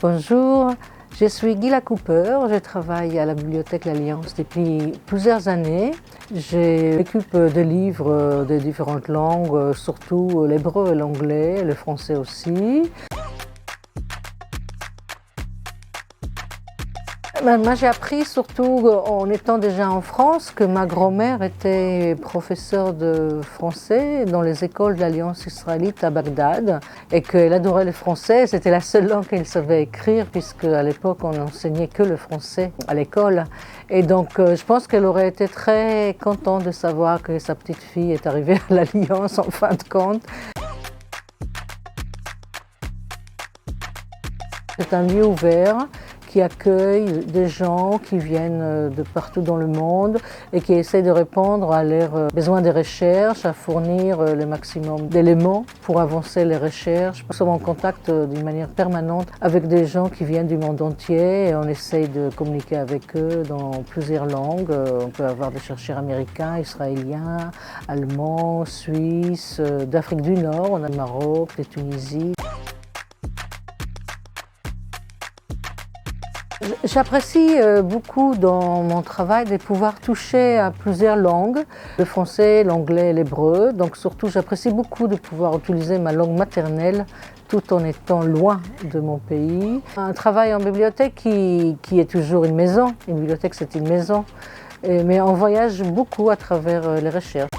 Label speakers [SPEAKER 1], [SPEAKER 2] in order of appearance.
[SPEAKER 1] Bonjour, je suis Gila Cooper, je travaille à la Bibliothèque L'Alliance depuis plusieurs années. Je m'occupe de livres de différentes langues, surtout l'hébreu et l'anglais, le français aussi. Moi, j'ai appris surtout en étant déjà en France que ma grand-mère était professeure de français dans les écoles de l'Alliance israélite à Bagdad et qu'elle adorait le français. C'était la seule langue qu'elle savait écrire puisque à l'époque on n'enseignait que le français à l'école. Et donc je pense qu'elle aurait été très contente de savoir que sa petite fille est arrivée à l'Alliance en fin de compte. C'est un lieu ouvert qui accueille des gens qui viennent de partout dans le monde et qui essaie de répondre à leurs besoins de recherche, à fournir le maximum d'éléments pour avancer les recherches. Nous sommes en contact d'une manière permanente avec des gens qui viennent du monde entier et on essaie de communiquer avec eux dans plusieurs langues. On peut avoir des chercheurs américains, israéliens, allemands, suisses, d'Afrique du Nord, on a le Maroc, la Tunisie. J'apprécie beaucoup dans mon travail de pouvoir toucher à plusieurs langues, le français, l'anglais et l'hébreu. Donc surtout, j'apprécie beaucoup de pouvoir utiliser ma langue maternelle tout en étant loin de mon pays. Un travail en bibliothèque qui est toujours une maison. Une bibliothèque, c'est une maison. Mais on voyage beaucoup à travers les recherches.